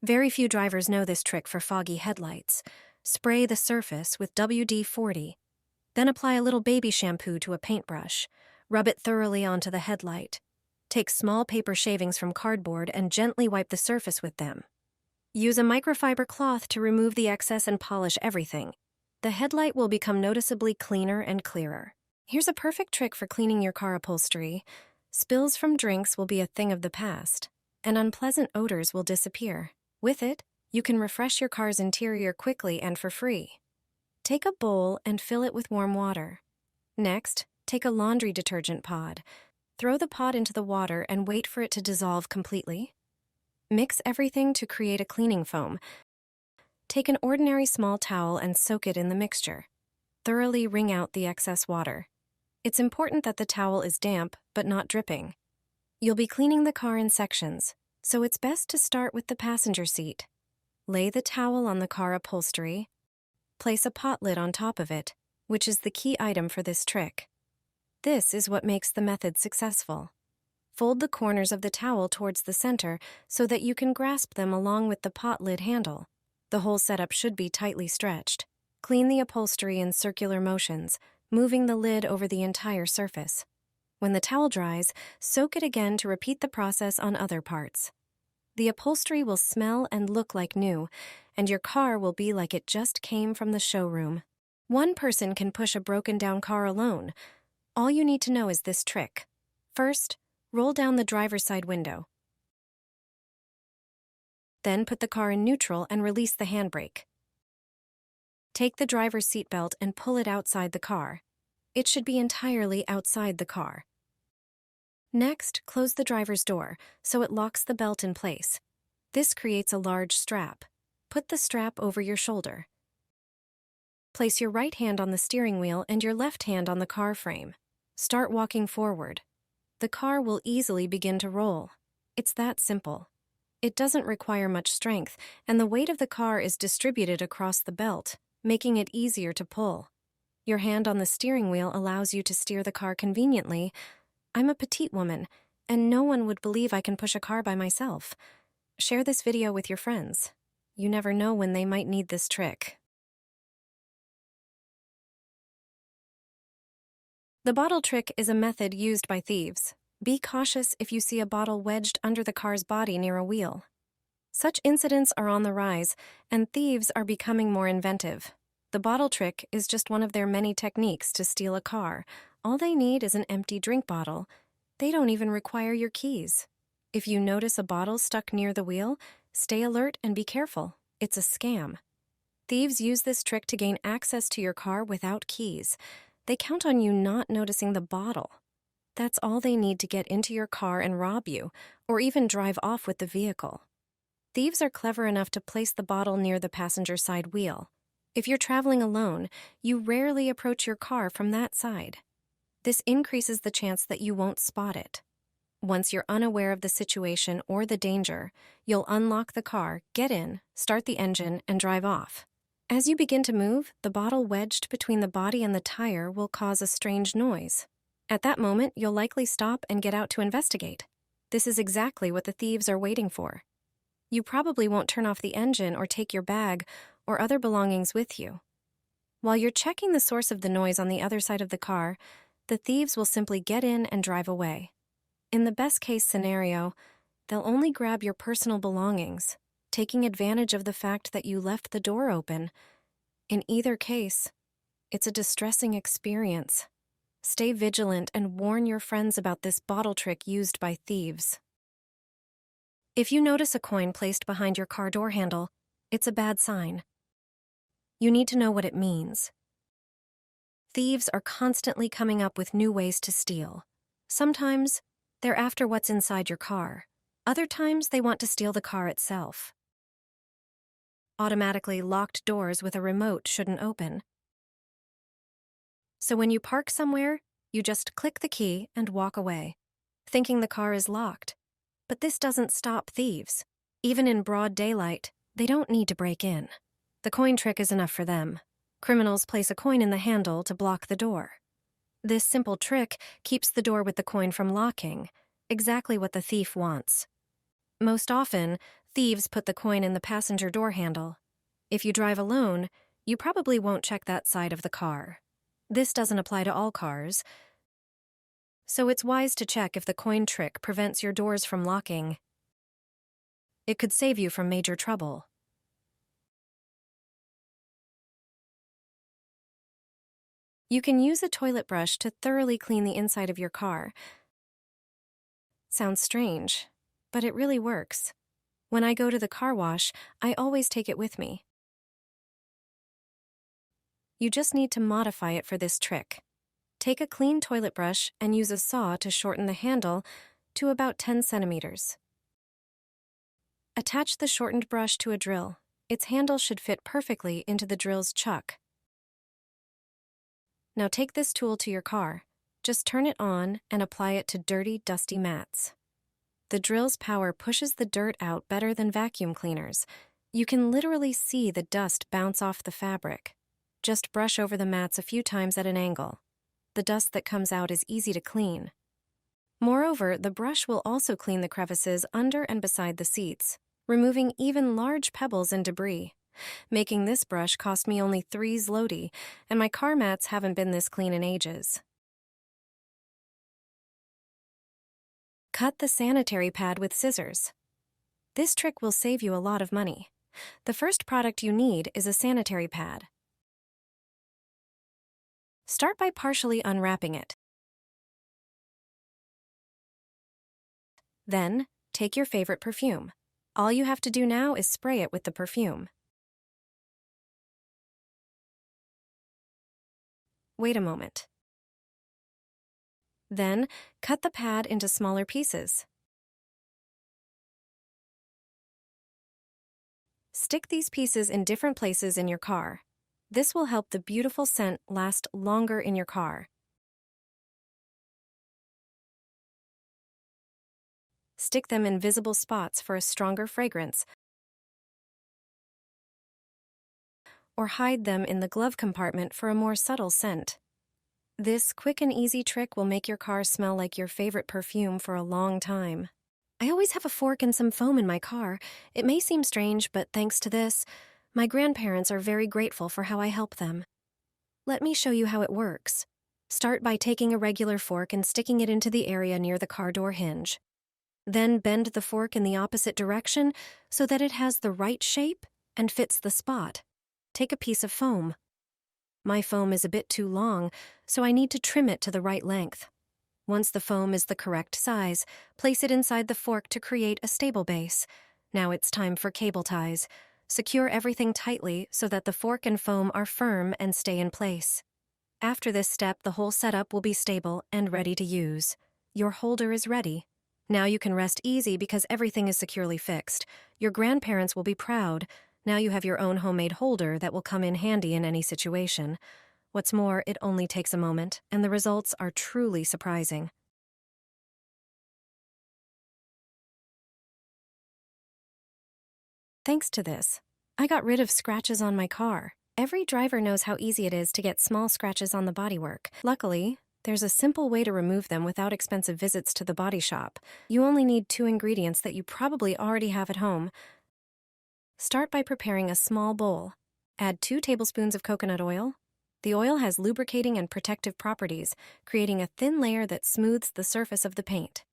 Very few drivers know this trick for foggy headlights. Spray the surface with WD-40. Then apply a little baby shampoo to a paintbrush. Rub it thoroughly onto the headlight. Take small paper shavings from cardboard and gently wipe the surface with them. Use a microfiber cloth to remove the excess and polish everything. The headlight will become noticeably cleaner and clearer. Here's a perfect trick for cleaning your car upholstery. Spills from drinks will be a thing of the past, and unpleasant odors will disappear. With it, you can refresh your car's interior quickly and for free. Take a bowl and fill it with warm water. Next, take a laundry detergent pod. Throw the pod into the water and wait for it to dissolve completely. Mix everything to create a cleaning foam. Take an ordinary small towel and soak it in the mixture. Thoroughly wring out the excess water. It's important that the towel is damp but not dripping. You'll be cleaning the car in sections, so it's best to start with the passenger seat. Lay the towel on the car upholstery. Place a pot lid on top of it, which is the key item for this trick. This is what makes the method successful. Fold the corners of the towel towards the center so that you can grasp them along with the pot lid handle. The whole setup should be tightly stretched. Clean the upholstery in circular motions, moving the lid over the entire surface. When the towel dries, soak it again to repeat the process on other parts. The upholstery will smell and look like new, and your car will be like it just came from the showroom. One person can push a broken-down car alone. All you need to know is this trick. First, roll down the driver's side window. Then put the car in neutral and release the handbrake. Take the driver's seatbelt and pull it outside the car. It should be entirely outside the car. Next, close the driver's door so it locks the belt in place. This creates a large strap. Put the strap over your shoulder. Place your right hand on the steering wheel and your left hand on the car frame. Start walking forward. The car will easily begin to roll. It's that simple. It doesn't require much strength, and the weight of the car is distributed across the belt, making it easier to pull. Your hand on the steering wheel allows you to steer the car conveniently. I'm a petite woman, and no one would believe I can push a car by myself. Share this video with your friends. You never know when they might need this trick. The bottle trick is a method used by thieves. Be cautious if you see a bottle wedged under the car's body near a wheel. Such incidents are on the rise, and thieves are becoming more inventive. The bottle trick is just one of their many techniques to steal a car. All they need is an empty drink bottle. They don't even require your keys. If you notice a bottle stuck near the wheel, stay alert and be careful. It's a scam. Thieves use this trick to gain access to your car without keys. They count on you not noticing the bottle. That's all they need to get into your car and rob you, or even drive off with the vehicle. Thieves are clever enough to place the bottle near the passenger side wheel. If you're traveling alone, you rarely approach your car from that side. This increases the chance that you won't spot it. Once you're unaware of the situation or the danger, you'll unlock the car, get in, start the engine, and drive off. As you begin to move, the bottle wedged between the body and the tire will cause a strange noise. At that moment, you'll likely stop and get out to investigate. This is exactly what the thieves are waiting for. You probably won't turn off the engine or take your bag or other belongings with you. While you're checking the source of the noise on the other side of the car, the thieves will simply get in and drive away. In the best-case scenario, they'll only grab your personal belongings, taking advantage of the fact that you left the door open. In either case, it's a distressing experience. Stay vigilant and warn your friends about this bottle trick used by thieves. If you notice a coin placed behind your car door handle, it's a bad sign. You need to know what it means. Thieves are constantly coming up with new ways to steal. Sometimes, they're after what's inside your car. Other times, they want to steal the car itself. Automatically locked doors with a remote shouldn't open. So when you park somewhere, you just click the key and walk away, thinking the car is locked. But this doesn't stop thieves. Even in broad daylight, they don't need to break in. The coin trick is enough for them. Criminals place a coin in the handle to block the door. This simple trick keeps the door with the coin from locking, exactly what the thief wants. Most often, Thieves put the coin in the passenger door handle. If you drive alone, you probably won't check that side of the car. This doesn't apply to all cars, so it's wise to check if the coin trick prevents your doors from locking. It could save you from major trouble. You can use a toilet brush to thoroughly clean the inside of your car. Sounds strange, but it really works. When I go to the car wash, I always take it with me. You just need to modify it for this trick. Take a clean toilet brush and use a saw to shorten the handle to about 10 centimeters. Attach the shortened brush to a drill. Its handle should fit perfectly into the drill's chuck. Now take this tool to your car. Just turn it on and apply it to dirty, dusty mats. The drill's power pushes the dirt out better than vacuum cleaners. You can literally see the dust bounce off the fabric. Just brush over the mats a few times at an angle. The dust that comes out is easy to clean. Moreover, the brush will also clean the crevices under and beside the seats, removing even large pebbles and debris. Making this brush cost me only 3 zloty, and my car mats haven't been this clean in ages. Cut the sanitary pad with scissors. This trick will save you a lot of money. The first product you need is a sanitary pad. Start by partially unwrapping it. Then, take your favorite perfume. All you have to do now is spray it with the perfume. Wait a moment. Then, cut the pad into smaller pieces. Stick these pieces in different places in your car. This will help the beautiful scent last longer in your car. Stick them in visible spots for a stronger fragrance, or hide them in the glove compartment for a more subtle scent. This quick and easy trick will make your car smell like your favorite perfume for a long time. I always have a fork and some foam in my car. It may seem strange, but thanks to this, my grandparents are very grateful for how I help them. Let me show you how it works. Start by taking a regular fork and sticking it into the area near the car door hinge. Then bend the fork in the opposite direction so that it has the right shape and fits the spot. Take a piece of foam. My foam is a bit too long, so I need to trim it to the right length. Once the foam is the correct size, place it inside the fork to create a stable base. Now it's time for cable ties. Secure everything tightly so that the fork and foam are firm and stay in place. After this step, the whole setup will be stable and ready to use. Your holder is ready. Now you can rest easy because everything is securely fixed. Your grandparents will be proud. Now you have your own homemade holder that will come in handy in any situation. What's more, it only takes a moment, and the results are truly surprising. Thanks to this, I got rid of scratches on my car. Every driver knows how easy it is to get small scratches on the bodywork. Luckily, there's a simple way to remove them without expensive visits to the body shop. You only need 2 ingredients that you probably already have at home. Start by preparing a small bowl. Add 2 tablespoons of coconut oil. The oil has lubricating and protective properties, creating a thin layer that smooths the surface of the paint.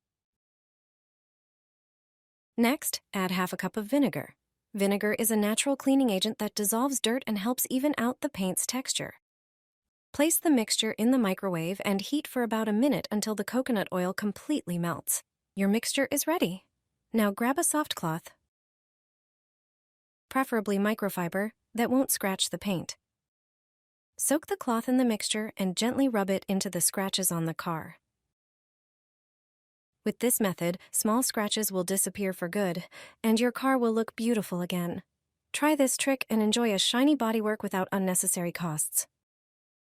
Next, add half a cup of vinegar. Vinegar is a natural cleaning agent that dissolves dirt and helps even out the paint's texture. Place the mixture in the microwave and heat for about a minute until the coconut oil completely melts. Your mixture is ready. Now grab a soft cloth, preferably microfiber, that won't scratch the paint. Soak the cloth in the mixture and gently rub it into the scratches on the car. With this method, small scratches will disappear for good, and your car will look beautiful again. Try this trick and enjoy a shiny bodywork without unnecessary costs.